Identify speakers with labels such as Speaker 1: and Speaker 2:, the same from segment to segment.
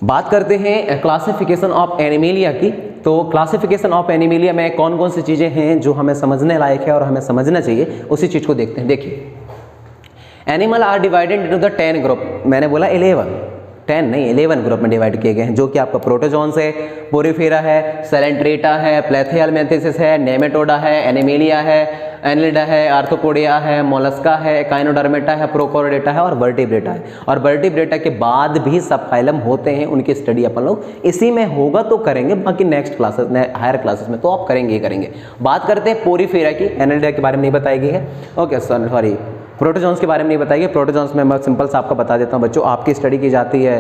Speaker 1: बात करते हैं क्लासिफिकेशन ऑफ एनिमेलिया की। तो क्लासिफिकेशन ऑफ एनिमेलिया में कौन कौन सी चीज़ें हैं जो हमें समझने लायक है और हमें समझना चाहिए, उसी चीज़ को देखते हैं। देखिए, animal are divided into the 10 group. मैंने बोला 11 ग्रुप में डिवाइड किए गए हैं, जो कि आपका प्रोटोजोन्स है, पोरिफेरा है, सेलेंट्रेटा है, प्लेथियलमेंथिसिस है, नेमेटोडा है, एनिमेलिया है, एनिलिडा है, आर्थ्रोपोडिया है, मोलस्का है, काइनोडर्मेटा है, प्रोकोर्डेटा है और वर्टिब्रेटा है। और वर्टिब्रेटा के बाद भी सब फाइलम होते हैं, उनकी स्टडी अपन लोग इसी में होगा तो करेंगे, बाकी नेक्स्ट क्लासेस में, हायर क्लासेस में तो आप करेंगे। बात करते हैं पोरिफेरा की। एनिलिडा के बारे में नहीं बताई गई है, ओके सॉरी, प्रोटोजोन्स के बारे में नहीं बताइए। प्रोटोजोन्स में मैं सिंपल सा आपको बता देता हूँ बच्चों, आपकी स्टडी की जाती है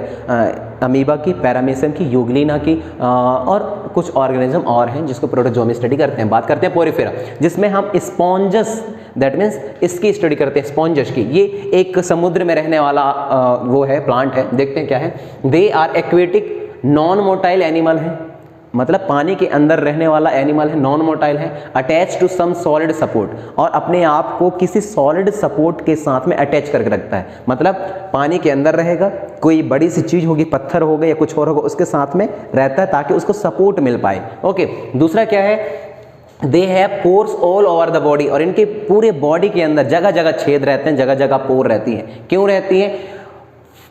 Speaker 1: अमीबा की, पैरामीशियम की, यूग्लिना की और कुछ ऑर्गेनिज्म और हैं जिसको प्रोटोजोम स्टडी करते हैं। बात करते हैं पोरिफेरा, जिसमें हम स्पॉन्जस, दैट मीन्स इसकी स्टडी करते हैं, स्पॉन्जस की। ये एक समुद्र में रहने वाला वो है, प्लांट है। देखते हैं क्या है। They are aquatic non motile animal है, मतलब पानी के अंदर रहने वाला एनिमल है, नॉन मोटाइल है, attach to some solid support, और अपने आप को किसी सॉलिड सपोर्ट के साथ में अटैच करके रखता है। मतलब पानी के अंदर रहेगा, कोई बड़ी सी चीज होगी, पत्थर होगा या कुछ और होगा, उसके साथ में रहता है ताकि उसको सपोर्ट मिल पाए। ओके, दूसरा क्या है, they have pores all over the body, और इनके पूरे बॉडी के अंदर जगह जगह छेद रहते हैं, जगह जगह पोर रहती हैं। क्यों रहती हैं?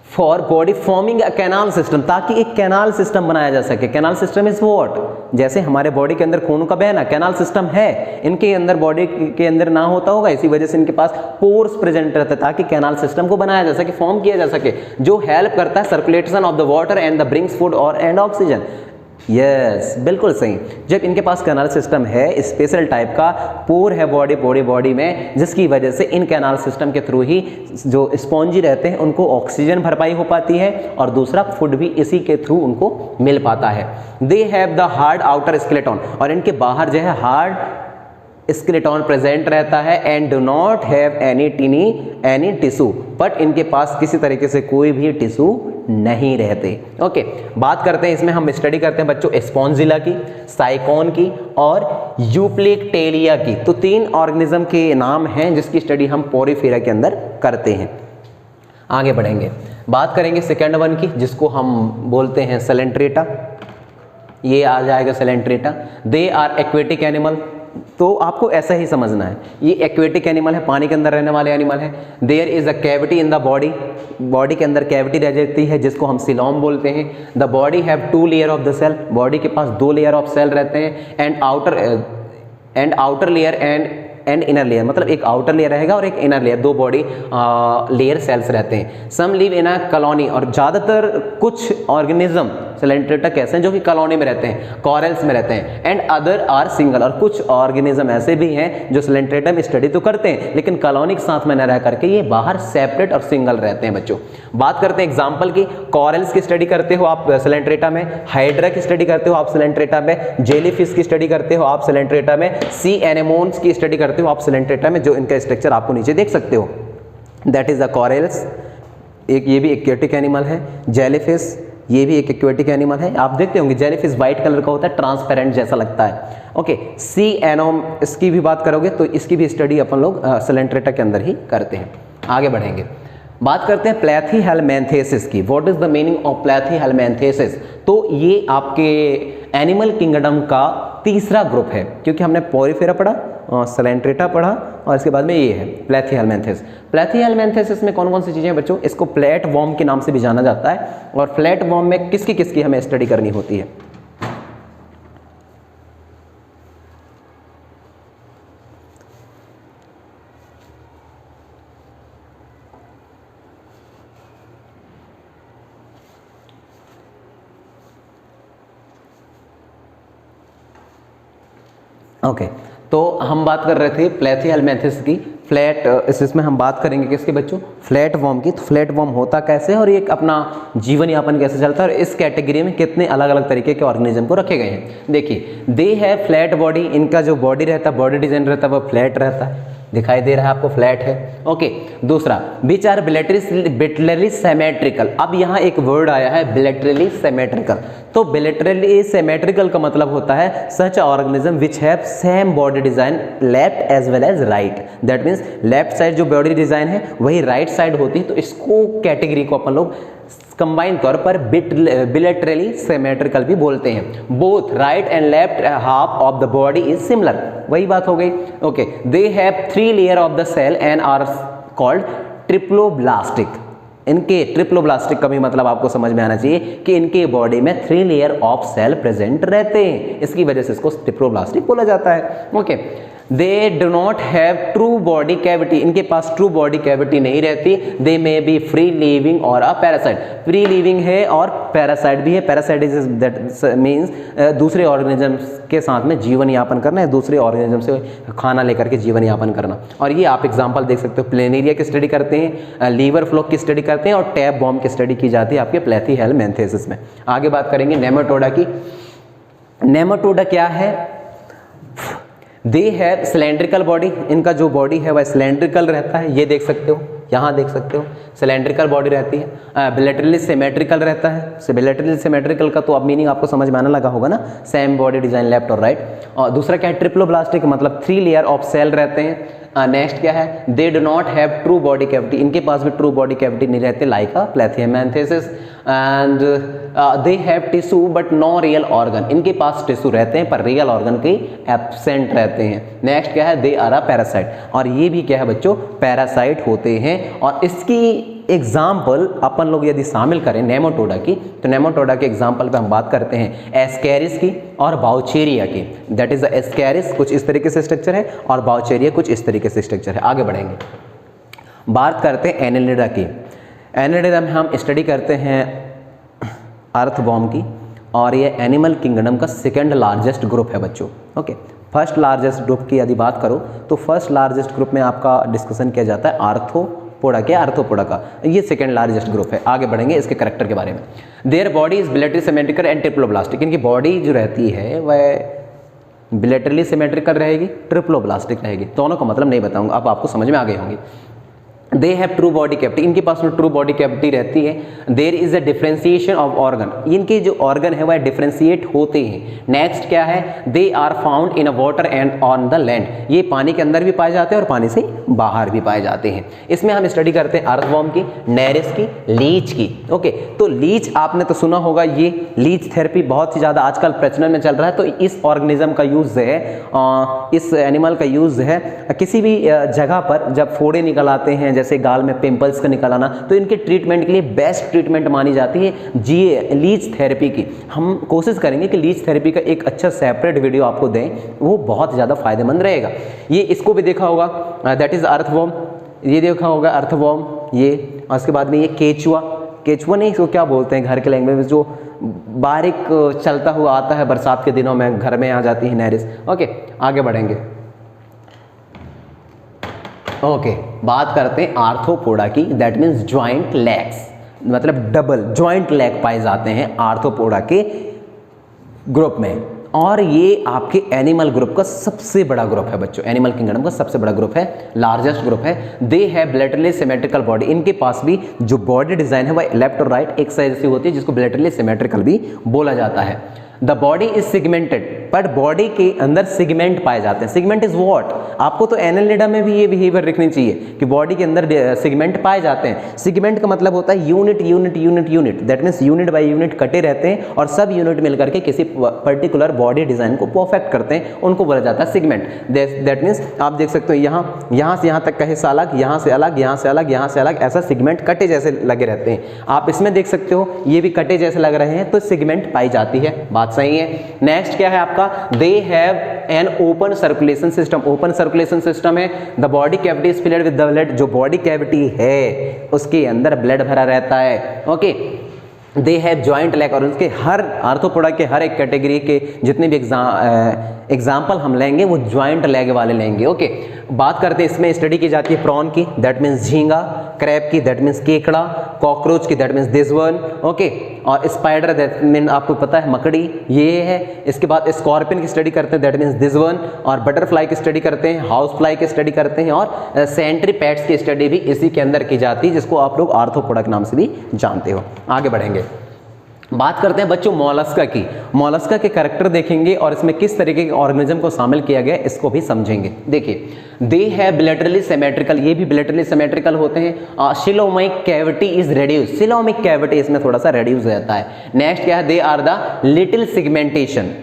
Speaker 1: For body forming a canal system, ताकि एक कैनाल सिस्टम बनाया जा सके। कैनाल सिस्टम इज व्हाट, जैसे हमारे बॉडी के अंदर खून का बहना कैनाल सिस्टम है, इनके अंदर बॉडी के अंदर ना होता होगा, इसी वजह से इनके पास पोर्स प्रेजेंट रहता है ताकि कैनाल सिस्टम को बनाया जा सके, फॉर्म किया जा सके, जो हेल्प करता है circulation of the water and the brings food और एंड ऑक्सीजन। यस, बिल्कुल सही। जब इनके पास कैनाल सिस्टम है, स्पेशल टाइप का पोर है बॉडी में, जिसकी वजह से इन कैनाल सिस्टम के थ्रू ही जो स्पॉन्जी रहते हैं उनको ऑक्सीजन भरपाई हो पाती है, और दूसरा फूड भी इसी के थ्रू उनको मिल पाता है। They have the hard outer skeleton, और इनके बाहर जो है हार्ड स्केलेटन प्रेजेंट रहता है, and do not have any tissue, but इनके पास किसी तरीके से कोई भी टिश्यू नहीं रहते। ओके, बात करते हैं, इसमें हम स्टडी करते हैं बच्चों स्पॉन्जिला की, साइकोन की और यूप्लेक्टेलिया की। तो 3 ऑर्गेनिज्म के नाम हैं जिसकी स्टडी हम पोरिफेरा के अंदर करते हैं। आगे बढ़ेंगे, बात करेंगे सेकेंड वन की, जिसको हम बोलते हैं सेलेंट्रेटा। ये आ जाएगा coelenterata. They are aquatic animal, तो आपको ऐसा ही समझना है, ये एक्वेटिक एनिमल है, पानी के अंदर रहने वाले एनिमल है। There is a cavity in the body के अंदर कैविटी रह जाती है जिसको हम सिलोम बोलते हैं। The body have 2 layer of the cell, body के पास 2 लेयर ऑफ सेल रहते हैं, and outer layer and inner layer, मतलब एक आउटर लेयर रहेगा और एक inner layer, 2 body layer cells रहते हैं। सम लिव इन अ कॉलोनी, और ज़्यादातर कुछ ऑर्गेनिज्म सेलेंट्रेटा कैसे हैं जो कि कॉलोनी में रहते हैं, कॉरल्स में रहते हैं, एंड अदर आर सिंगल, और कुछ ऑर्गेनिज्म ऐसे भी हैं जो सेलेंट्रेटा में स्टडी तो करते हैं लेकिन कॉलोनी के साथ में न रह करके ये बाहर सेपरेट और सिंगल रहते हैं। बच्चों बात करते हैं एग्जाम्पल की, कॉरल्स की स्टडी करते हो आप सेलेंट्रेटा में, हाइड्रा की स्टडी करते हो आप सेलेंट्रेटा में, जेलीफिश की स्टडी करते हो आप सेलेंट्रेटा में, सी एनेमोन्स की स्टडी करते हो आप सेलेंट्रेटा में, जो इनका स्ट्रक्चर आपको नीचे देख सकते हो। दैट इज द कॉरल्स, एक ये भी एक्वेटिक एनिमल है। जेलीफिश, ये भी एक एक्वेटिक एनिमल है। आप देखते होंगे जेलीफिश व्हाइट कलर का होता है, ट्रांसपेरेंट जैसा लगता है। ओके, सी एनोम, इसकी भी बात करोगे तो इसकी भी स्टडी अपन लोग सेलेंट्रेटा के अंदर ही करते हैं। आगे बढ़ेंगे, बात करते हैं प्लेथिहेल्मिन्थेसिस की। What is the meaning of platyhelminthes? तो ये आपके एनिमल किंगडम का तीसरा ग्रुप है, क्योंकि हमने पोरिफेरा पढ़ा, सेलेंट्रेटा पढ़ा, और इसके बाद में ये है प्लेथिहेल्मिन्थेसिस। प्लेथिहेल्मिन्थेसिस में कौन कौन सी चीज़ें हैं बच्चों? इसको फ्लैट वॉर्म के नाम से भी जाना जाता है, और फ्लैट वॉर्म में किसकी किसकी हमें स्टडी करनी होती है? ओके, तो हम बात कर रहे थे प्लेथिहेल्मिन्थेसिस की। फ्लैट, इसमें हम बात करेंगे किसके बच्चों? फ्लैट वॉर्म की। तो फ्लैट वॉर्म होता कैसे है और ये अपना जीवन यापन कैसे चलता है, और इस कैटेगरी में कितने अलग अलग तरीके के ऑर्गेनिज्म को रखे गए हैं? देखिए, दे है फ्लैट बॉडी, इनका जो बॉडी रहता है, बॉडी डिजाइन रहता है वो फ्लैट रहता है, दिखाई दे रहा है आपको, फ्लैट है। ओके, दूसरा विच आर बिलेटरली सिमेट्रिकल। अब यहाँ एक वर्ड आया है बिलेटरली सिमेट्रिकल। तो बिलेटरली सिमेट्रिकल का मतलब होता है such organism which have same body design left as well as right. That means left side जो बॉडी डिजाइन है वही राइट साइड होती है, तो इसको कैटेगरी को अपन लोग कंबाइन तौर पर बिलेटरली सिमेट्रिकल भी बोलते हैं। Both right and left half of the body is similar, वही बात हो गई। Okay, they have 3 layer of the cell and are called triploblastic. इनके ट्रिप्लोब्लास्टिक का भी मतलब आपको समझ में आना चाहिए कि इनके बॉडी में 3 लेयर ऑफ सेल प्रेजेंट रहते हैं, इसकी वजह से इसको ट्रिप्लोब्लास्टिक बोला जाता है। Okay, they do not have true body cavity, इनके पास ट्रू बॉडी कैविटी नहीं रहती। दे मे बी फ्री लिविंग और अ पैरासाइट, फ्री लिविंग है और पैरासाइट भी है। पैरासाइट इज दैट मीन्स दूसरे ऑर्गेनिजम्स के साथ में जीवन यापन करना है, दूसरे ऑर्गेनिज्म से खाना लेकर के जीवन यापन करना। और ये आप एग्जांपल देख सकते हो, प्लेनेरिया की स्टडी करते हैं, लीवर फ्लॉक की स्टडी करते हैं और टैप बॉम्ब की स्टडी की जाती है आपके प्लेथीहेल्मिन्थेसिस में। आगे बात करेंगे नेमाटोडा की। नेमाटोडा क्या है? दे हैव सिलेंड्रिकल बॉडी, इनका जो बॉडी है वह सिलेंड्रिकल रहता है, ये देख सकते हो, यहाँ देख सकते हो सिलेंड्रिकल बॉडी रहती है। बिलेटरली सिमेट्रिकल रहता है। बिलेटरली सिमेट्रिकल का तो अब मीनिंग आपको समझ में आने लगा होगा ना, सेम बॉडी डिजाइन लेफ्ट और राइट। और दूसरा क्या है? ट्रिप्लोब्लास्टिक, मतलब 3 लेयर ऑफ सेल रहते हैं। नेक्स्ट क्या है? They do not have true body cavity, इनके पास भी ट्रू बॉडी कैविटी नहीं रहती like a platyhelminthes. And they have tissue but no real organ, इनके पास टिश्यू रहते हैं पर रियल ऑर्गन के एब्सेंट रहते हैं। नेक्स्ट क्या है? दे आर अ पैरासाइट, और ये भी क्या है बच्चों? पैरासाइट होते हैं। और इसकी एग्जाम्पल अपन लोग यदि शामिल करें नेमाटोडा की, तो नेमाटोडा के एग्जाम्पल पे हम बात करते हैं एस्केरिस की और बाउचेरिया की। दैट इज एस्केरिस कुछ इस तरीके से स्ट्रक्चर है और बाउचेरिया कुछ इस तरीके से स्ट्रक्चर है। आगे बढ़ेंगे, बात करते हैं एनेलिडा की। एनेलिडा में हम स्टडी करते हैं अर्थवॉर्म की, और ये एनिमल किंगडम का 2nd लार्जेस्ट ग्रुप है बच्चों। ओके, फर्स्ट लार्जेस्ट ग्रुप की यदि बात करो तो फर्स्ट लार्जेस्ट ग्रुप में आपका डिस्कशन किया जाता है आर्थ्रोपोडा के, आर्थ्रोपोडा का, ये 2nd लार्जेस्ट ग्रुप है। आगे बढ़ेंगे इसके करेक्टर के बारे में। Their body is bilaterally symmetrical and triploblastic, इनकी बॉडी जो रहती है वह बिलेटरली सिमेट्रिकल रहेगी, ट्रिप्लोब्लास्टिक रहेगी। दोनों का मतलब नहीं बताऊंगा, अब आपको समझ में आ गई होंगी। They have true body cavity, इनके पास में ट्रू बॉडी कैविटी रहती है। There is a differentiation of organ, इनके जो ऑर्गन है वह डिफरेंशिएट होते हैं। नेक्स्ट क्या है? They are found in a water and on the land, ये पानी के अंदर भी पाए जाते हैं और पानी से बाहर भी पाए जाते हैं। इसमें हम स्टडी करते हैं अर्थवॉर्म की, नेरिस की, लीच की। ओके, तो लीच आपने तो सुना होगा, ये लीच थेरेपी बहुत ही ज़्यादा आजकल प्रचलन में चल रहा है। तो इस ऑर्गेनिज्म का यूज़ है, इस एनिमल का यूज़ है किसी भी जगह पर जब फोड़े निकल आते हैं, जैसे गाल में पिंपल्स का निकल आना, तो इनके ट्रीटमेंट के लिए बेस्ट ट्रीटमेंट मानी जाती है लीच थेरेपी की। हम कोशिश करेंगे कि लीच थेरेपी का एक अच्छा सेपरेट वीडियो आपको दें, वो बहुत ज़्यादा फायदेमंद रहेगा। ये इसको भी देखा होगा, दैट इज अर्थवॉर्म, ये देखा होगा अर्थवॉर्म ये। और उसके बाद में ये केचुआ, केचुआ नहीं, इसको क्या बोलते हैं घर के लैंग्वेज में, जो बारीक चलता हुआ आता है बरसात के दिनों में, घर में आ जाती है नेरिस। ओके, आगे बढ़ेंगे। ओके, बात करते हैं आर्थ्रोपोडा की, दैट मीन्स ज्वाइंट लेग्स, मतलब डबल ज्वाइंट लेग पाए जाते हैं आर्थ्रोपोडा के ग्रुप में। और ये आपके एनिमल ग्रुप का सबसे बड़ा ग्रुप है बच्चों, एनिमल किंगडम का सबसे बड़ा ग्रुप है, लार्जेस्ट ग्रुप है। दे हैव बिलेटरली सिमेट्रिकल बॉडी, इनके पास भी जो बॉडी डिजाइन है वह लेफ्ट और राइट एक साइड से होती है, जिसको बिलेटरली सिमेट्रिकल भी बोला जाता है। The body is segmented, but body के अंदर सिगमेंट पाए जाते हैं। Segment is what? आपको तो एनेलिडा में भी ये बिहेवियर रखनी चाहिए कि बॉडी के अंदर सिगमेंट पाए जाते हैं। सिगमेंट का मतलब होता है unit unit unit unit, that means unit by unit कटे रहते हैं और सब यूनिट मिलकर के किसी पर्टिकुलर बॉडी डिजाइन को परफेक्ट करते हैं, उनको बोला जाता है सिगमेंट। दैट मीन्स आप देख सकते हो यहाँ से यहाँ तक का हिस्सा अलग, यहाँ से अलग, यहाँ से अलग, यहाँ से अलग, ऐसा सिगमेंट कटे जैसे लगे रहते हैं। आप इसमें देख सकते हो ये भी कटे जैसे लग रहे हैं, तो सिगमेंट पाई जाती है, बात सही है। नेक्स्ट क्या है आपका? They have an open circulation system, open circulation system है। The body cavity is filled with the blood, जो बॉडी कैविटी है उसके अंदर ब्लड भरा रहता है। Okay, they have joint leg, और उसके हर आर्थ्रोपोडा के हर एक कैटेगरी के जितने भी एग्जाम्पल हम लेंगे वो जॉइंट लेग वाले लेंगे। ओके, बात करते हैं इसमें स्टडी की जाती है प्रॉन की, दैट मीन्स झींगा, क्रैब की, दैट मीन्स केकड़ा, कॉकरोच की, दैट मीन्स दिसवर्म। ओके, और स्पाइडर, दैट मीन आपको पता है मकड़ी, ये है। इसके बाद स्कॉर्पियन की स्टडी करते हैं, दैट मीन्स दिसवर्म, और बटरफ्लाई की स्टडी करते हैं, हाउस फ्लाई की स्टडी करते हैं, और सेंट्रीपैड्स की स्टडी भी इसी के अंदर की जाती है, जिसको आप लोग आर्थ्रोपोडा के नाम से भी जानते हो। आगे बढ़ेंगे, बात करते हैं बच्चों मोलस्का की। मोलस्का के कैरेक्टर देखेंगे और इसमें किस तरीके के ऑर्गेनिज्म को शामिल किया गया इसको भी समझेंगे। देखिए, दे हैव बिलेटरली सिमेट्रिकल, ये भी बिलेटरली सिमेट्रिकल होते हैं। Coelomic cavity is reduce, coelomic cavity इसमें थोड़ा सा रेड्यूस रहता है। नेक्स्ट क्या है, they are the little segmentation,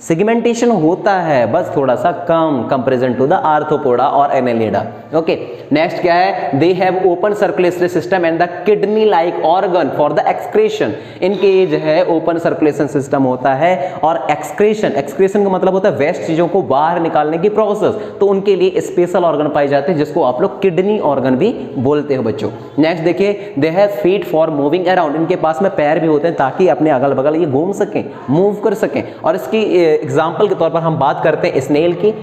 Speaker 1: segmentation होता है बस थोड़ा सा कम कंपेरिजन टू द आर्थ्रोपोडा और एनेलिडा। ओके, नेक्स्ट क्या है, they have open circulatory system and the kidney like organ for the excretion, इनके ये जो है ओपन सर्कुलेशन सिस्टम होता है और एक्सक्रीशन, एक्सक्रीशन का मतलब होता है वेस्ट चीजों को बाहर निकालने की प्रोसेस, तो उनके लिए स्पेशल ऑर्गन पाए जाते हैं जिसको आप लोग किडनी ऑर्गन भी बोलते हो बच्चों। नेक्स्ट देखिए, they have feet for moving around, इनके पास में पैर भी होते हैं ताकि अपने अगल बगल ये घूम सकें, मूव कर सकें। और इसकी एग्जाम्पल के तौर पर हम बात करते हैं स्नेल की,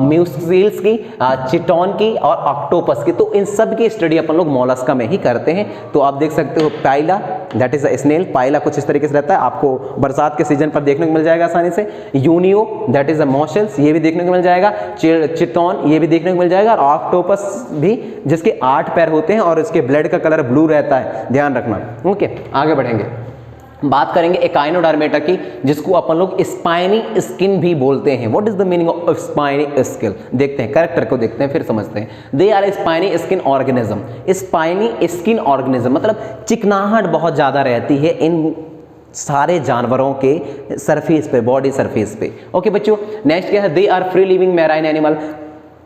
Speaker 1: म्यूसिल्स की, चिटॉन की और ऑक्टोपस की, तो इन सब की स्टडी अपन लोग मोलस्का में ही करते हैं। तो आप देख सकते हो पाइला दैट इज अ स्नेल, पाइला कुछ इस तरीके से रहता है, आपको बरसात के सीजन पर देखने को मिल जाएगा आसानी से। यूनियो दैट इज अ मॉशल्स, ये भी देखने को मिल जाएगा। चिटॉन ये भी देखने को मिल जाएगा। और ऑक्टोपस भी जिसके 8 पैर होते हैं और इसके ब्लड का कलर ब्लू रहता है, ध्यान रखना। ओके, आगे बढ़ेंगे, बात करेंगे एकाइनोडर्मेटा की जिसको अपन लोग स्पाइनी स्किन भी बोलते हैं। What is the meaning of spiny skin, देखते हैं कैरेक्टर को, देखते हैं फिर समझते हैं। They are spiny skin organism, spiny skin organism मतलब चिकनाहट बहुत ज्यादा रहती है इन सारे जानवरों के सरफेस पे, बॉडी सरफेस पे। ओके बच्चों, नेक्स्ट क्या है, they are free living marine animal,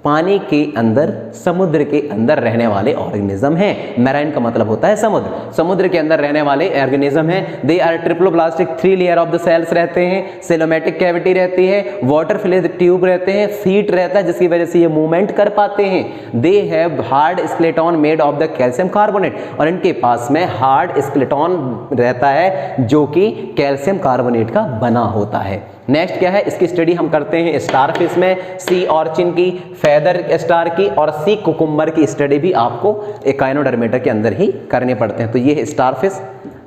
Speaker 1: पानी के अंदर, समुद्र के अंदर रहने वाले ऑर्गेनिज्म हैं। मैराइन का मतलब होता है समुद्र, समुद्र के अंदर रहने वाले ऑर्गेनिज्म हैं। They are triploblastic, 3 layer of the cells रहते हैं, सेलोमेटिक कैविटी रहती है, वाटर फिल्ड ट्यूब रहते हैं, फीट रहता है जिसकी वजह से ये मूवमेंट कर पाते हैं। They have hard skeleton made of the calcium carbonate, और इनके पास में हार्ड स्केलेटन रहता है जो कि कैल्शियम कार्बोनेट का बना होता है। नेक्स्ट क्या है, इसकी स्टडी हम करते हैं स्टारफिश में, सी ऑर्चिन की, फेदर स्टार की और सी कुकुम्बर की स्टडी भी आपको एकाइनोडर्मेटा के अंदर ही करने पड़ते हैं। तो ये है स्टारफिश,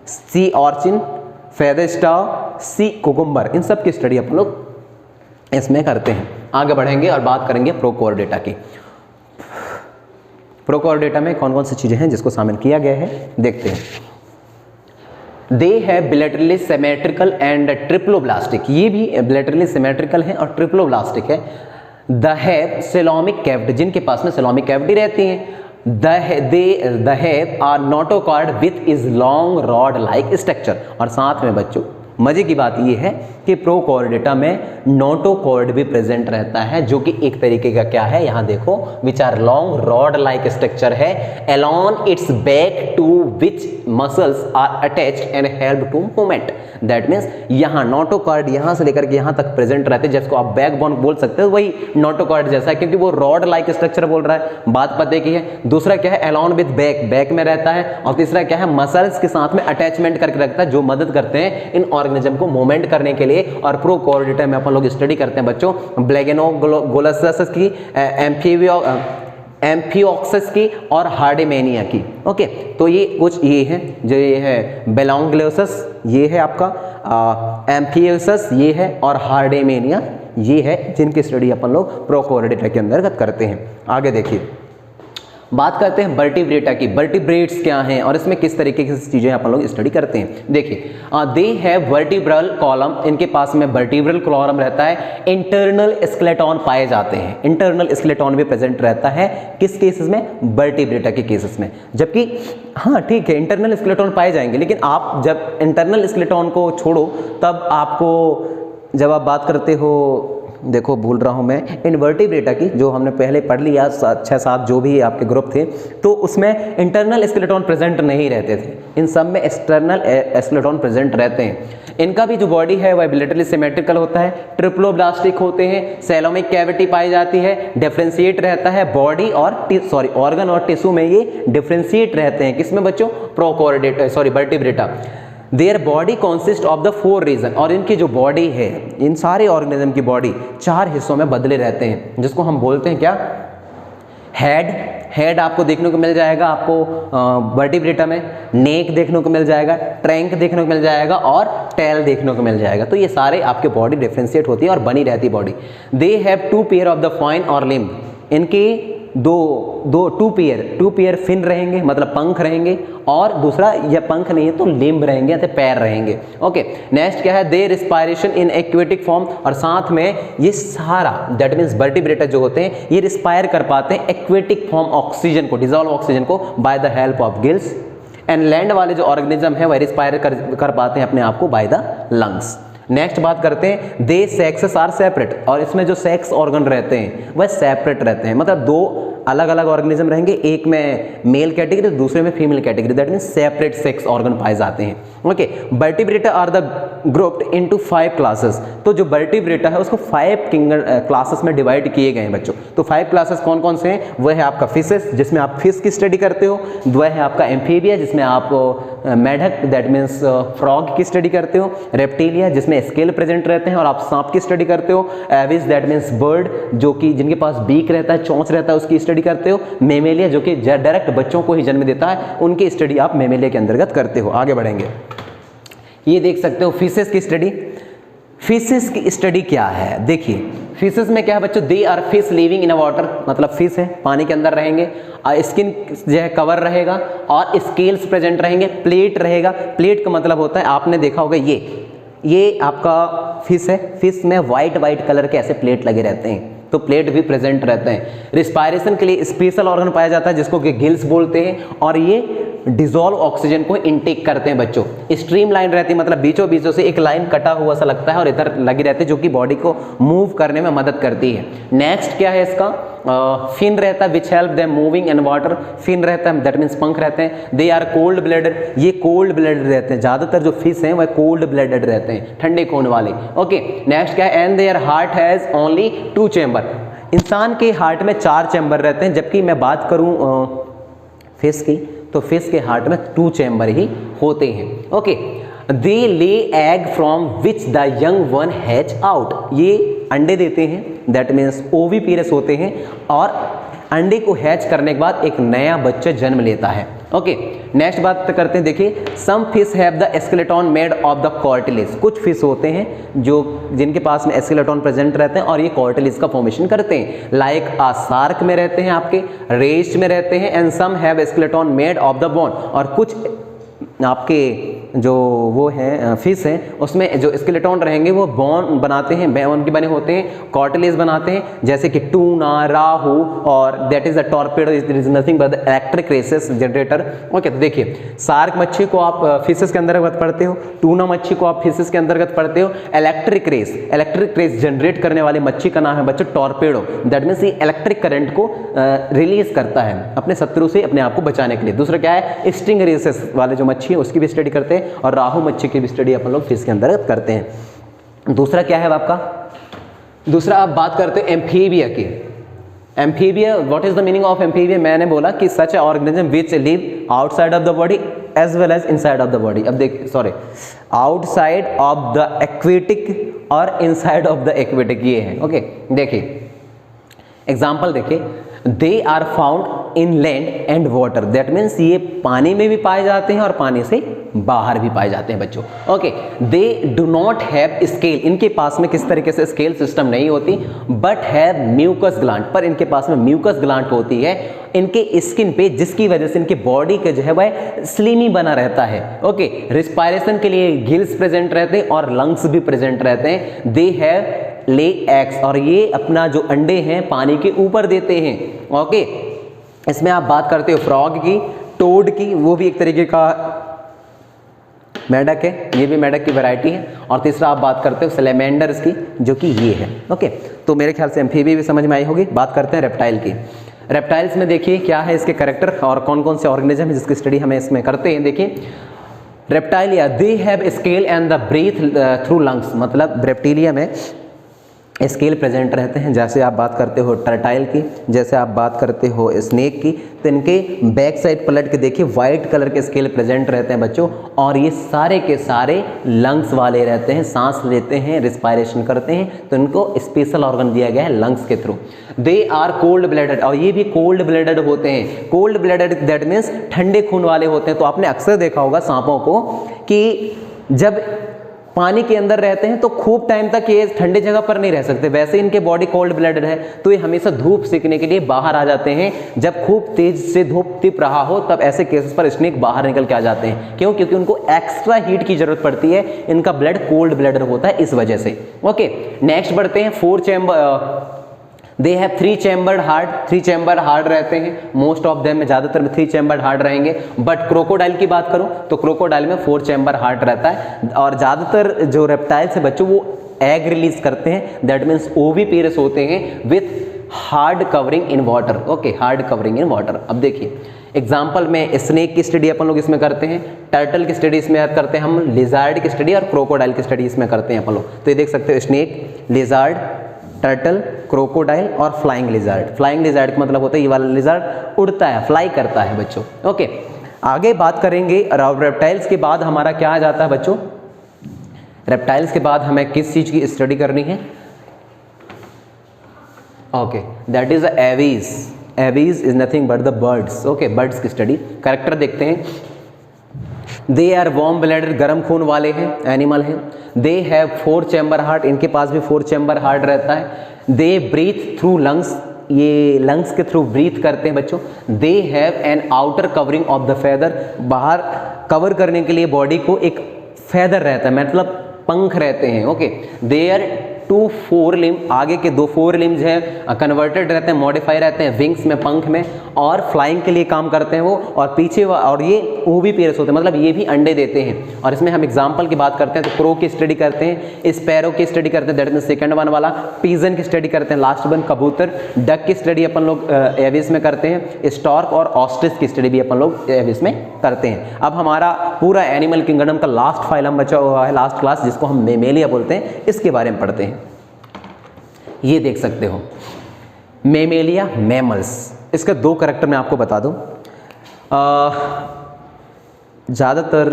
Speaker 1: सी ऑर्चिन, फेदर स्टार, सी कुकुम्बर, इन सब की स्टडी अपन लोग इसमें करते हैं। आगे बढ़ेंगे और बात करेंगे प्रोकोर्डेटा की। प्रोकोर्डेटा में कौन कौन सी चीजें हैं जिसको शामिल किया गया है देखते हैं। दे है बिलेटरली सिमेट्रिकल एंड ट्रिप्लोब्लास्टिक, ये भी बिलेटरली सिमेट्रिकल है और ट्रिप्लोब्लास्टिक है। द हैव सेलोमिक कैविटी, जिनके पास में सेलोमिक कैविटी रहती है। They have are notochord with is long rod like structure, और साथ में बच्चों मजे की बात यह है कि प्रोकोर्डेटा में नोटोकॉर्ड भी प्रेजेंट रहता है जो कि एक तरीके का क्या है, यहां देखो, which are long rod like structure है along its back to which muscles are attached and help to movement. That means यहां नोटोकॉर्ड यहां से लेकर के यहां तक प्रेजेंट रहते हैं, जिसको आप बैकबोन बोल सकते हो, वही नोटोकॉर्ड जैसा है क्योंकि वो रॉड लाइक स्ट्रक्चर बोल रहा है, बात पते की है। दूसरा क्या है, अलॉन विद बैक, बैक में रहता है। और तीसरा क्या है, मसल्स के साथ में अटैचमेंट करके रखता है जो मदद करते हैं इन ऑर्गेनिज्म को मूवमेंट करने के लिए। और प्रोकोर्डेटा में अपन लोग स्टडी करते हैं बच्चों ब्लैगेनोगोलसस की, एम्फियोक्सस की और हार्डेमेनिया की। ओके, तो ये कुछ ये है जो ये है बेलोंग्लोसस, ये है आपका एम्फियोक्सस, ये है और हार्डेमेनिया ये है, जिनकी स्टडी अपन लोग प्रोकोर्डेटा के अंतर्गत करते हैं। आगे देखिए, बात करते हैं वर्टिब्रेटा की। वर्टिब्रेट्स क्या हैं और इसमें किस तरीके की चीजें अपन लोग स्टडी करते हैं। देखिए, दे हैव वर्टिब्रल कॉलम, इनके पास में वर्टिब्रल कॉलम रहता है। इंटरनल स्केलेटन पाए जाते हैं, इंटरनल स्केलेटन भी प्रेजेंट रहता है किस केसेस में, वर्टिब्रेटा के केसेस में। जबकि हाँ ठीक है, इंटरनल स्केलेटन पाए जाएंगे, लेकिन आप जब इंटरनल स्केलेटन को छोड़ो तब आपको जब आप बात करते हो, देखो भूल रहा हूं मैं, इनवर्टिब्रेटा की जो हमने पहले पढ़ लिया 6-7 जो भी आपके ग्रुप थे, तो उसमें इंटरनल स्केलेटन प्रेजेंट नहीं रहते थे, इन सब में एक्सटर्नल स्केलेटन प्रेजेंट रहते हैं। इनका भी जो बॉडी है वह बिलेटरली सिमेट्रिकल होता है, ट्रिप्लोब्लास्टिक होते हैं, सेलोमिक कैविटी पाई जाती है, डिफरेंशिएट रहता है बॉडी और ऑर्गन और टिश्यू में ये डिफरेंशिएट रहते हैं। किसमें बच्चों, prochordata vertebrata. Their body consist of the 4 region, और इनकी जो बॉडी है, इन सारे ऑर्गेनिज्म की बॉडी 4 हिस्सों में बदले रहते हैं, जिसको हम बोलते हैं क्या, हेड आपको देखने को मिल जाएगा आपको वर्टिब्रेटा में, नेक देखने को मिल जाएगा, ट्रैंक देखने को मिल जाएगा और टेल देखने को मिल जाएगा। तो ये सारे आपके बॉडी डिफरेंशिएट होती है और बनी रहती body. They have 2 pair of the fine और लिम्ब, इनकी टू पेयर फिन रहेंगे, मतलब पंख रहेंगे, और दूसरा या पंख नहीं है तो लिम्ब रहेंगे या पैर रहेंगे। ओके, नेक्स्ट क्या है, दे रिस्पायरेशन इन एक्वेटिक फॉर्म, और साथ में ये सारा दैट मीन्स वर्टिब्रेटा जो होते हैं ये रिस्पायर कर पाते हैं एक्वेटिक फॉर्म ऑक्सीजन को, डिजॉल्व ऑक्सीजन को by the help of gills. And land वाले जो ऑर्गेनिज्म है वह रिस्पायर कर पाते हैं अपने आप को बाय द लंग्स। नेक्स्ट बात करते हैं, दे सेक्सेस आर सेपरेट, और इसमें जो सेक्स ऑर्गन रहते हैं वह सेपरेट रहते हैं, मतलब दो अलग अलग ऑर्गेनिज्म रहेंगे, एक में मेल कैटेगरी दूसरे में female category, that means separate sex organ पाए जाते हैं। Okay, vertebrata are the grouped into 5 classes, तो जो वर्टिब्रेटा है उसको 5 क्लासेस में डिवाइड किए गए हैं बच्चों। तो 5 क्लासेस कौन कौन से हैं, वह है आपका फिशेस जिसमें आप फिश की स्टडी करते हो, वह है आपका एम्फीबिया जिसमें आप मेढक दैट मीन्स फ्रॉग की स्टडी करते हो, रेप्टिलिया जिसमें स्केल प्रेजेंट रहते हैं और आप सांप की स्टडी करते हो, एविस दैट मीन्स बर्ड जो कि जिनके पास बीक रहता है, चोंच रहता है, उसकी स्टडी करते हो, मेमेलिया जो कि डायरेक्ट बच्चों को ही जन्म देता है, उनकी स्टडी आप मेमेलिया के अंतर्गत करते हो। आगे बढ़ेंगे, ये देख सकते हो फिशेस की स्टडी। फिशेस की स्टडी क्या है, देखिए फिशेस में क्या है बच्चों, they are fish living in a water, मतलब फिश है पानी के अंदर रहेंगे, स्किन जो है कवर रहेगा और स्केल्स प्रेजेंट रहेंगे, प्लेट रहेगा। प्लेट का मतलब होता है, आपने देखा होगा ये आपका फिश है, फिश में वाइट कलर के ऐसे प्लेट लगे रहते हैं, तो प्लेट भी प्रेजेंट रहते हैं। रिस्पायरेशन के लिए स्पेशल ऑर्गन पाया जाता है जिसको कि गिल्स बोलते हैं, और ये डिजोल्व ऑक्सीजन को इनटेक करते हैं बच्चों। स्ट्रीम लाइन रहती है, मतलब बीचों बीचों से एक लाइन कटा हुआ सा लगता है और इधर लगी रहती है जो कि बॉडी को मूव करने में मदद करती है। नेक्स्ट क्या है इसका, फिन रहता है which help them moving in water, fin रहता है दैट मीन्स पंख रहते हैं। दे आर कोल्ड ब्लडेड, ये कोल्ड ब्लडेड रहते हैं, ज़्यादातर जो फिश हैं वह कोल्ड ब्लडेड रहते हैं, ठंडे खून वाले। ओके, नेक्स्ट क्या है, and their heart has only 2 chamber, इंसान के हार्ट में 4 चैम्बर रहते हैं, जबकि मैं बात करूँ फिश की तो फिश के हार्ट में 2 चैम्बर ही होते हैं। ओके, दे ले egg from which the young one hatch out, ये अंडे देते हैं दैट मीन्स ओवीपीरस होते हैं, और अंडे को हैच करने के बाद एक नया बच्चा जन्म लेता है। ओके, नेक्स्ट बात करते हैं, देखिए some fish have the skeleton made of the cartilage, कुछ फिश होते हैं जो जिनके पास में स्केलेटन प्रेजेंट रहते हैं और ये कार्टिलेज का फॉर्मेशन करते हैं, लाइक आ शार्क में रहते हैं, आपके रेस्ट में रहते हैं, and some have skeleton made of the bone, और कुछ आपके जो वो हैं फिश हैं उसमें जो स्केलेटन रहेंगे वो बोन बनाते हैं, बोन के बने होते हैं, कार्टिलेज बनाते हैं, जैसे कि टूना, राहू, और that is the torpedo is nothing but the electric races generator. Okay, तो देखिए शार्क मच्छी को आप फिशेस के अंतर्गत पढ़ते हो, टूना मच्छी को आप फिशेस के अंतर्गत पढ़ते हो। इलेक्ट्रिक रेस जनरेट करने वाली मच्छी का नाम है बच्चों टॉर्पेडो, दैट मीन्स ये इलेक्ट्रिक करंट को रिलीज करता है अपने शत्रु से अपने आप को बचाने के लिए। दूसरा क्या है, स्टिंग रेसेस वाले जो मच्छी है उसकी भी स्टडी करते हैं, और राहु मच्छी की भी स्टडी अपन लोग फिश के अंतर्गत करते हैं। दूसरा क्या है आपका, दूसरा आप बात करते हैं एम्फीबिया की। Amphibia, what is the meaning of amphibia, मैंने बोला कि such organism which live outside of the body as well as inside of the body. अब देखिए, sorry, outside of the aquatic और इनसाइड ऑफ द एक्वेटिक, ये है। Okay, देखिए example देखिए, they are found in land and water, that means ये पानी में भी पाए जाते हैं और पानी से बाहर भी पाए जाते हैं बच्चों। Okay, they do not have scale, इनके पास में किस तरीके से स्केल सिस्टम नहीं होती, बट हैव म्यूकस ग्लैंड, पर इनके पास में म्यूकस ग्लैंड होती है इनके स्किन पे, जिसकी वजह से इनके बॉडी का जो है वह स्लिमी बना रहता है। ओके, रिस्पायरेशन के लिए गिल्स प्रेजेंट रहते हैं और लंग्स भी प्रेजेंट रहते हैं। दे हैव ले एग्स, और ये अपना जो अंडे हैं पानी के ऊपर देते हैं। ओके, इसमें आप बात करते हो फ्रॉग की, टोड की, वो भी एक तरीके का मेढक है, ये भी मेढक की वैरायटी है, और तीसरा आप बात करते हो सैलेमेंडर्स की जो कि ये है। ओके, तो मेरे ख्याल से एम्फीबिया भी समझ में आई होगी। बात करते हैं रेप्टाइल की। रेप्टाइल्स में देखिए क्या है इसके कैरेक्टर और कौन कौन से ऑर्गेनिज्म है जिसकी स्टडी हमें इसमें करते हैं। देखिए reptilia, they have scale and the breathe through lungs, मतलब रेप्टिलिया में स्केल प्रेजेंट रहते हैं। जैसे आप बात करते हो टर्टाइल की, जैसे आप बात करते हो स्नेक की, तो इनके बैक साइड पलट के देखिए वाइट कलर के स्केल प्रेजेंट रहते हैं बच्चों, और ये सारे के सारे लंग्स वाले रहते हैं, सांस लेते हैं, रिस्पायरेशन करते हैं, तो इनको स्पेशल ऑर्गन दिया गया है लंग्स के थ्रू। दे आर कोल्ड ब्लडेड, और ये भी कोल्ड ब्लडेड होते हैं। कोल्ड ब्लडेड दैट मीन्स ठंडे खून वाले होते हैं। तो आपने अक्सर देखा होगा सांपों को कि जब पानी के अंदर रहते हैं तो खूब टाइम तक ये ठंडे जगह पर नहीं रह सकते, वैसे इनके बॉडी कोल्ड ब्लडेड है तो ये हमेशा धूप सेकने के लिए बाहर आ जाते हैं। जब खूब तेज से धूप तिप रहा हो तब ऐसे केसेस पर स्नेक बाहर निकल के आ जाते हैं। क्यों? क्योंकि उनको एक्स्ट्रा हीट की जरूरत पड़ती है, इनका ब्लड कोल्ड ब्लडेड होता है इस वजह से। ओके, नेक्स्ट बढ़ते हैं। 4 chamber, they have 3 chambered heart, 3 chamber heart रहते हैं, मोस्ट ऑफ देम में, ज़्यादातर में 3 चैम्बर्ड हार्ट रहेंगे। बट क्रोकोडाइल की बात करूं तो क्रोकोडाइल में 4 चैम्बर हार्ट रहता है। और ज़्यादातर जो रेप्टाइल्स है बच्चों वो एग रिलीज करते हैं, दैट मीन्स ओविपेरस होते हैं with hard covering in water. Okay, hard covering in water. अब देखिए एग्जाम्पल में स्नेक की स्टडी अपन लोग इसमें करते हैं, टर्टल की स्टडी इसमें करते हैं हम, लिजार्ड की स्टडी और क्रोकोडाइल की स्टडी इसमें करते हैं अपन लोग। तो ये देख सकते हो स्नेक, लिजार्ड, टर्टल, क्रोकोडाइल और फ्लाइंग लिजार्ड। फ्लाइंग लिजार्ड का मतलब होता है ये वाला लिजार्ड उड़ता है, फ्लाई करता है बच्चों। ओके, आगे बात करेंगे रेप्टाइल्स के बाद हमारा क्या आ जाता है बच्चों, रेप्टाइल्स के बाद हमें किस चीज की स्टडी करनी है? Okay, that is aves. Aves is nothing but the birds. Okay, birds की स्टडी। कैरेक्टर देखते हैं। दे आर वार्म ब्लडेड, गर्म खून वाले हैं, एनिमल हैं। दे हैव 4 चैम्बर हार्ट, इनके पास भी 4 चैम्बर हार्ट रहता है। दे ब्रीथ थ्रू लंग्स, ये लंग्स के थ्रू ब्रीथ करते हैं बच्चों। दे have N outer covering of the feather, बाहर कवर करने के लिए बॉडी को एक फेदर रहता है, मतलब पंख रहते हैं। ओके, दे आर 2 4 लिम्ब, आगे के 2 4 लिम्ब है कन्वर्टेड रहते हैं, मॉडिफाई रहते हैं विंग्स में, पंख में, और फ्लाइंग के लिए काम करते हैं वो। और पीछे और ये ओविपेरस होते हैं, मतलब ये भी अंडे देते हैं। और इसमें हम एग्जांपल की बात करते हैं तो क्रो की स्टडी करते हैं, स्पैरो की स्टडी करते हैं, दैट मीन सेकंड वन वाला, पीजन की स्टडी करते हैं, लास्ट वन कबूतर, डक की स्टडी अपन लोग एविस में करते हैं, स्टॉर्क और ऑस्ट्रिच की स्टडी भी अपन लोग एविस में करते हैं। अब हमारा पूरा एनिमल किंगडम का लास्ट फाइलम बचा हुआ है, लास्ट क्लास, जिसको हम मेमेलिया बोलते हैं, इसके बारे में पढ़ते हैं। ये देख सकते हो मेमेलिया, मैमल्स। इसके 2 करैक्टर मैं आपको बता दूं। ज़्यादातर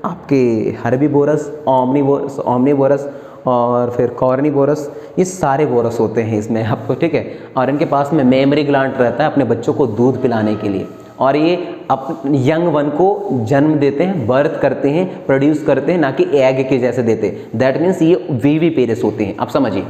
Speaker 1: आपके हर्बीवोरस, ओमनीवोरस और फिर कॉर्निवोरस, ये सारे वोरस होते हैं इसमें आपको, ठीक है। और इनके पास में मेमरी ग्लैंड रहता है अपने बच्चों को दूध पिलाने के लिए, और ये यंग वन को जन्म देते हैं, बर्थ करते हैं, प्रोड्यूस करते हैं, ना कि एग के जैसे देते हैं। दैट मीन्स ये विविपेरस होते हैं। आप समझिए,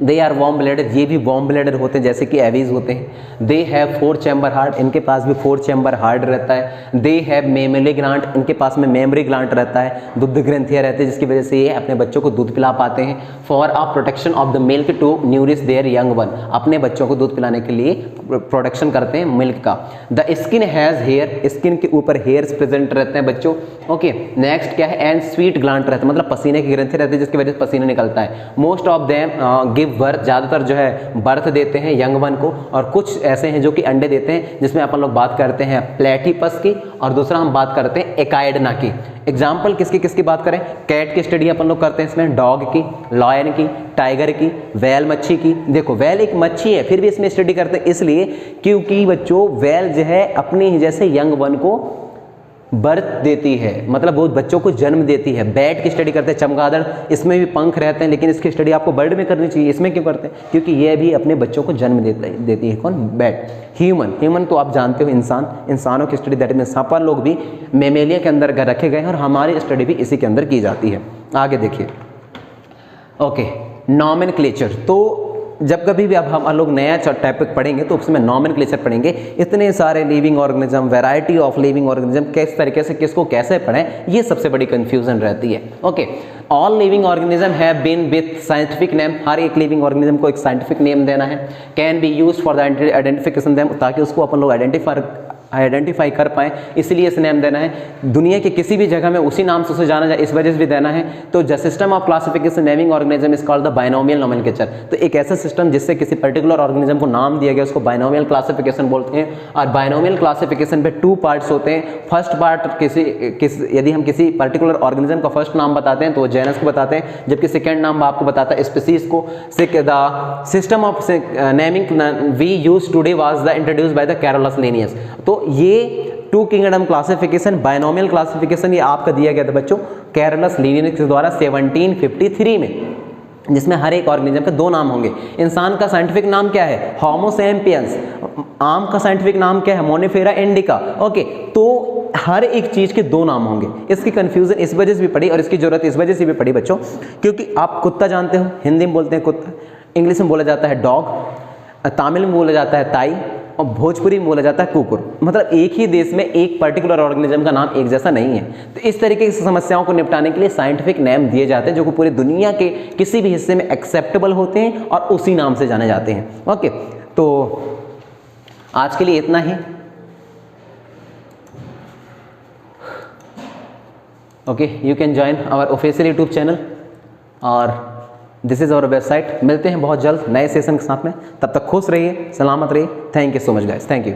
Speaker 1: दे आर वार्म ब्लडेड, ये भी वार्म ब्लडेड होते हैं जैसे कि एवीज होते हैं। दे हैव 4 चैम्बर हार्ट, इनके पास भी 4 चैम्बर हार्ट रहता है। दे हैव मेमरी ग्लैंड, इनके पास में मेमरी ग्लैंड रहता है, दुग्ध ग्रंथियां रहती है जिसकी वजह से ये अपने बच्चों को दूध पिला पाते हैं। For a protection of the milk to nourish their young one, अपने बच्चों को दूध पिलाने के लिए प्रोटेक्शन करते हैं मिल्क का। The skin has hair, skin के ऊपर हेयर्स प्रेजेंट रहते हैं बच्चों। ओके, नेक्स्ट क्या है? एंड स्वीट ग्लैंड रहता है, मतलब पसीने की ग्रंथि रहती है जिसकी वजह से पसीना निकलता है। Most of them give birth, ज़्यादातर जो है बर्थ देते हैं यंग वन को। और कुछ ऐसे हैं जो कि अंडे देते हैं, जिसमें अपन लोग बात करते हैं प्लेटिपस की, और दूसरा हम बात करते हैं एकाइडना की। एग्जाम्पल किसकी किसकी बात करें? कैट की स्टडी अपन लोग करते हैं इसमें, डॉग की, लॉयन की, टाइगर की, वेल मच्छी की। देखो वेल एक मच्छी है, फिर भी इसमें स्टडी करते हैं इसलिए क्योंकि बच्चों वेल जो है अपने ही जैसे यंग वन को बर्थ देती है, मतलब वो बच्चों को जन्म देती है। बैट की स्टडी करते हैं, चमगादड़, इसमें भी पंख रहते हैं, लेकिन इसकी स्टडी आपको बर्ड में करनी चाहिए। इसमें क्यों करते हैं? क्योंकि ये भी अपने बच्चों को जन्म देती है। कौन? बैट। ह्यूमन तो आप जानते हो इंसानों की स्टडी, दैट मीन अपन लोग भी मेमेलिया के अंदर रखे गए हैं और हमारी स्टडी भी इसी के अंदर की जाती है। आगे देखिए, ओके, नॉमेनक्लेचर। तो जब कभी भी अब हम लोग नया टॉपिक पढ़ेंगे तो उसमें नॉमेनक्लेचर पढ़ेंगे। इतने सारे living organism, variety of living organism, किस तरीके से किसको कैसे पढ़ें, ये सबसे बड़ी कंफ्यूजन रहती है। Okay, all living organism have been with scientific name, हर एक लिविंग ऑर्गेनिज्म को एक साइंटिफिक नेम देना है। Can be use for the identification them, ताकि उसको अपन लोग आइडेंटिफाई कर पाएँ, इसलिए इस नेम देना है। दुनिया के किसी भी जगह में उसी नाम से उसे जाना जाए, इस वजह से भी देना है। तो the system of classification naming organism is called the binomial nomenclature. तो एक ऐसा सिस्टम जिससे किसी पर्टिकुलर ऑर्गेनिज्म को नाम दिया गया, उसको बाइनोमियल क्लासिफिकेशन बोलते हैं। और बाइनोमियल क्लासिफिकेशन पे 2 पार्ट्स होते हैं। फर्स्ट पार्ट यदि हम किसी पर्टिकुलर ऑर्गेनिज्म का फर्स्ट नाम बताते हैं तो वो जेनस को बताते हैं, जबकि सेकेंड नाम आपको बताता है स्पीसीज को। The system of naming we use today was the introduced by the Carolus Linnaeus. तो ये 2 किंगडम क्लासिफिकेशन, बाइनोमियल क्लासिफिकेशन, ये आपका दिया गया था बच्चों कैरोलस लिनियस के द्वारा 1753 में। जिसमें हर एक ऑर्गेनिज्म के दो नाम होंगे। इंसान का साइंटिफिक नाम क्या है? Homo sapiens. आम का साइंटिफिक नाम क्या है? मोनिफेरा इंडिका। ओके, तो हर एक चीज के दो नाम होंगे। इसकी कंफ्यूजन इस वजह से भी पड़ी और इसकी जरूरत इस वजह से भी पड़ी बच्चों, क्योंकि आप कुत्ता जानते हो, हिंदी में बोलते हैं कुत्ता, इंग्लिश में बोला जाता है डॉग, तमिल में बोला जाता है ताई और भोजपुरी में बोला जाता है कुकुर। मतलब एक ही देश में एक पर्टिकुलर ऑर्गेनिज्म का नाम एक जैसा नहीं है। तो इस तरीके की समस्याओं को निपटाने के लिए साइंटिफिक नेम दिए जाते हैं जो कि पूरी दुनिया के किसी भी हिस्से में एक्सेप्टेबल होते हैं और उसी नाम से जाने जाते हैं। ओके, तो आज के लिए इतना ही। Okay, you can join our official YouTube channel और दिस इज़ आवर वेबसाइट। मिलते हैं बहुत जल्द नए सेशन के साथ में, तब तक खुश रहिए, सलामत रहिए। Thank you so much guys, thank you.